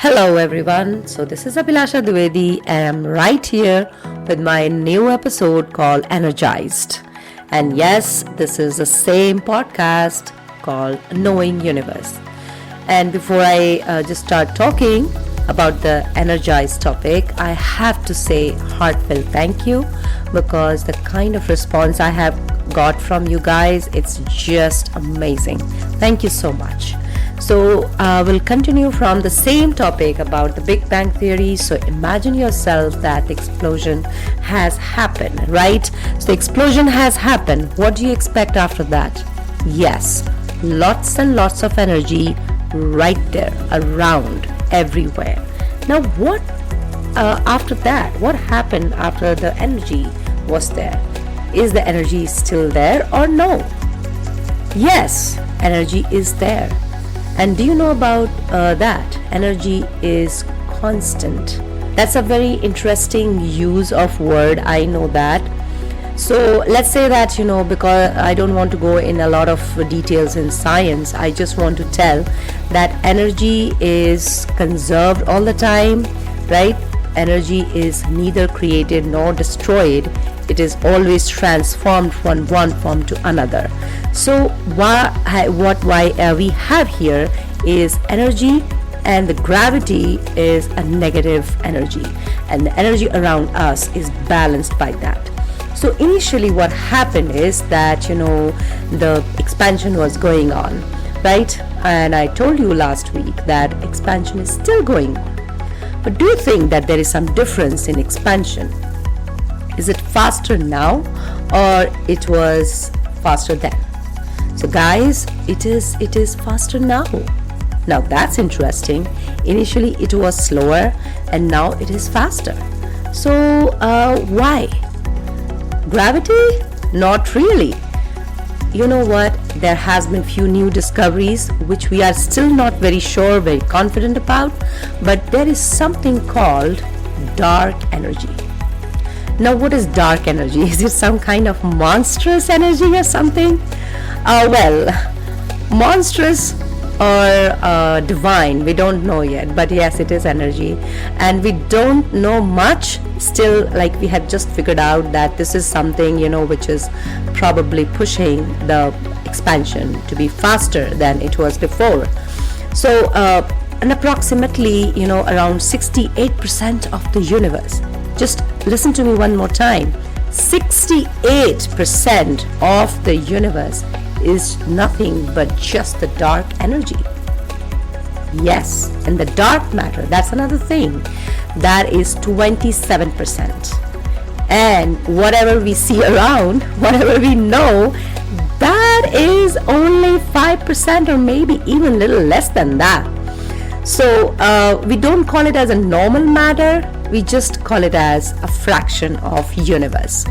Hello everyone. So this is Abhilasha Dwivedi and I'm right here with my new episode called Energized. And yes, this is the same podcast called Knowing Universe. And before I just start talking about the energized topic, I have to say heartfelt thank you because the kind of response I have got from you guys, it's just amazing. Thank you so much. So we'll continue from the same topic about the Big Bang Theory. So imagine yourself that the explosion has happened, right? So the explosion has happened. What do you expect after that? Yes, lots and lots of energy right there, around, everywhere. Now what after that? What happened after the energy was there? Is the energy still there or no? Yes, energy is there. And do you know about that? Energy is constant. That's a very interesting use of word. I know that. So let's say that, because I don't want to go in a lot of details in science, I just want to tell that energy is conserved all the time, right? Energy is neither created nor destroyed. It is always transformed from one form to another. So what we have here is energy, and the gravity is a negative energy, and the energy around us is balanced by that. So initially what happened is that the expansion was going on, right? And I told you last week that expansion is still going on. But do you think that there is some difference in expansion? Is it faster now or it was faster then? So guys, it is faster now. Now that's interesting. Initially it was slower and now it is faster. So why? Gravity? Not really. You know what? There has been few new discoveries which we are still not very sure, very confident about, but there is something called dark energy. Now what is dark energy? Is it some kind of monstrous energy or something? Monstrous or divine, we don't know yet, but yes, it is energy, and we don't know much still. Like, we have just figured out that this is something which is probably pushing the expansion to be faster than it was before. So and approximately around 68% of the universe, just listen to me one more time, 68% of the universe is nothing but just the dark energy. Yes, and the dark matter, that's another thing, that is 27%. And whatever we see around, whatever we know, that is only 5% or maybe even a little less than that. So we don't call it as a normal matter, we just call it as a fraction of universe.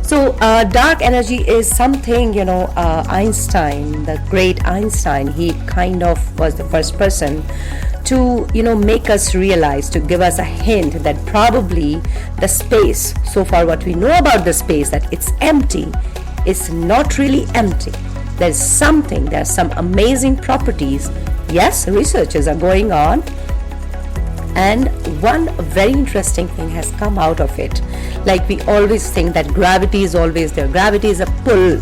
So dark energy is something, Einstein, the great Einstein, he kind of was the first person to, make us realize, to give us a hint that probably the space, so far what we know about the space, that it's empty, it's not really empty. There's some amazing properties. Yes, researches are going on. And one very interesting thing has come out of it. Like, we always think that gravity is always there. Gravity is a pull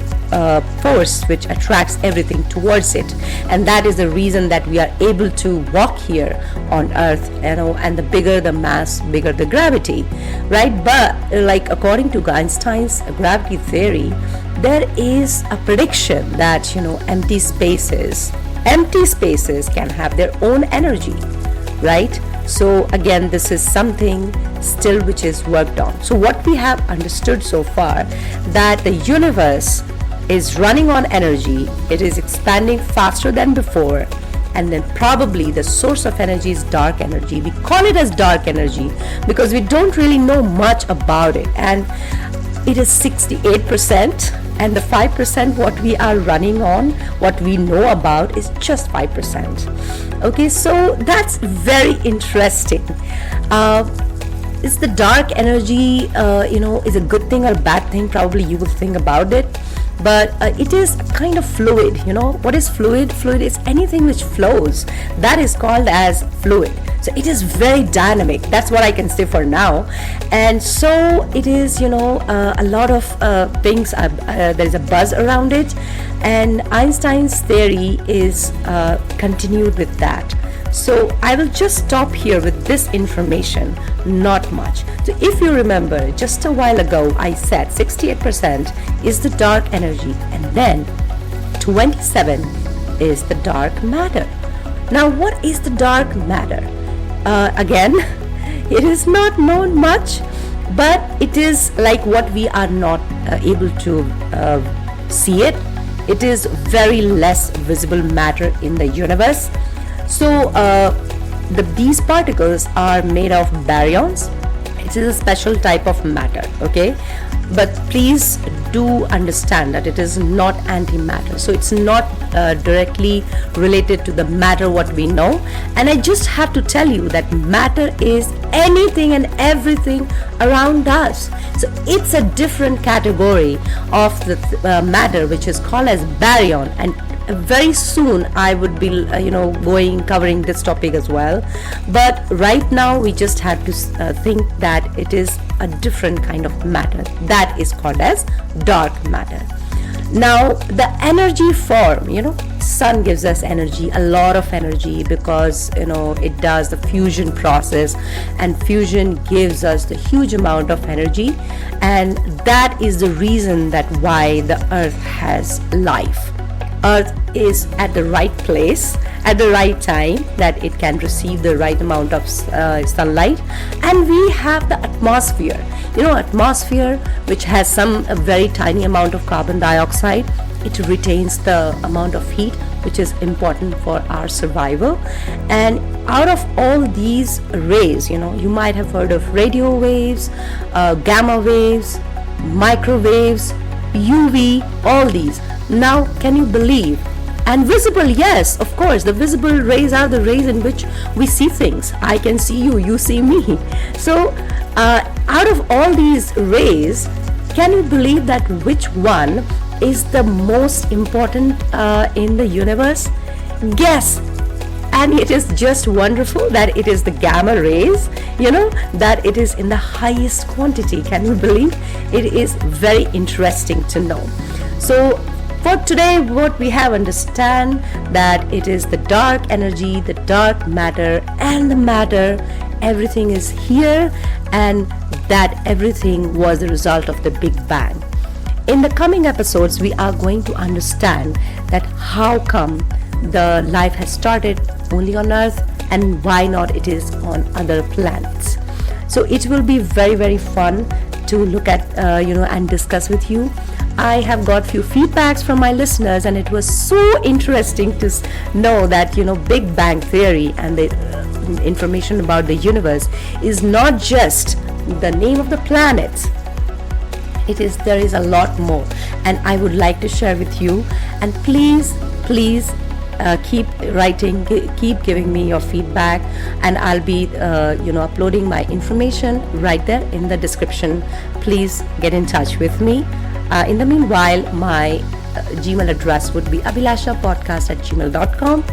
force which attracts everything towards it. And that is the reason that we are able to walk here on Earth, and the bigger the mass, bigger the gravity, right? But like, according to Einstein's gravity theory, there is a prediction that, empty spaces can have their own energy, right? So again, this is something still which is worked on. So what we have understood so far, that the universe is running on energy, it is expanding faster than before, and then probably the source of energy is dark energy. We call it as dark energy because we don't really know much about it, and it is 68%, and the 5% what we are running on, what we know about, is just 5%. Okay, so that's very interesting. Is the dark energy, is a good thing or a bad thing? Probably you will think about it. but it is kind of fluid. What is fluid? Fluid is anything which flows. That is called as fluid. So it is very dynamic. That's what I can say for now. And so it is, a lot of things, there's a buzz around it, and Einstein's theory is continued with that. So I will just stop here with this information, not much. So if you remember, just a while ago I said 68% is the dark energy, and then 27 is the dark matter. Now what is the dark matter? Again, it is not known much, but it is like what we are not able to see it. It is very less visible matter in the universe. So these particles are made of baryons. It is a special type of matter, okay? But please do understand that it is not antimatter. So it's not directly related to the matter what we know. And I just have to tell you that matter is anything and everything around us. So it's a different category of the matter, which is called as baryon. And very soon I would be covering this topic as well, but right now we just have to think that it is a different kind of matter that is called as dark matter. Now the energy form, sun gives us energy, a lot of energy, because it does the fusion process, and fusion gives us the huge amount of energy, and that is the reason that why the earth has life. Earth is at the right place at the right time, that it can receive the right amount of sunlight. And we have the atmosphere, atmosphere which has some a very tiny amount of carbon dioxide. It retains the amount of heat which is important for our survival. And out of all these rays, you might have heard of radio waves, gamma waves, microwaves, UV, all these. Now, can you believe? And visible, yes, of course, the visible rays are the rays in which we see things. I can see you, you see me. So, out of all these rays, can you believe that which one is the most important in the universe? Guess. And it is just wonderful that it is the gamma rays, that it is in the highest quantity. Can you believe? It is very interesting to know. So for today, what we have understand that it is the dark energy, the dark matter, and the matter. Everything is here, and that everything was the result of the Big Bang. In the coming episodes, we are going to understand that how come the life has started only on Earth, and why not it is on other planets. So it will be very, very fun to look at, and discuss with you. I have got few feedbacks from my listeners, and it was so interesting to know that Big Bang theory and the information about the universe is not just the name of the planets. There is a lot more, and I would like to share with you. And please keep writing, keep giving me your feedback, and I'll be uploading my information right there in the description. Please get in touch with me. In the meanwhile, my Gmail address would be abhilashapodcast@gmail.com.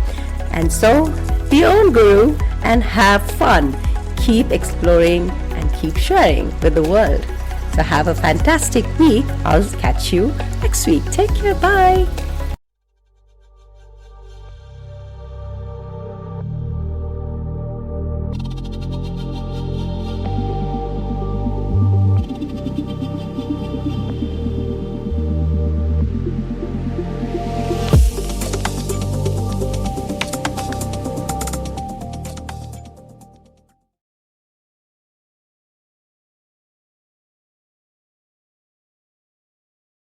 And so be your own guru and have fun. Keep exploring and keep sharing with the world. So have a fantastic week. I'll catch you next week. Take care. Bye.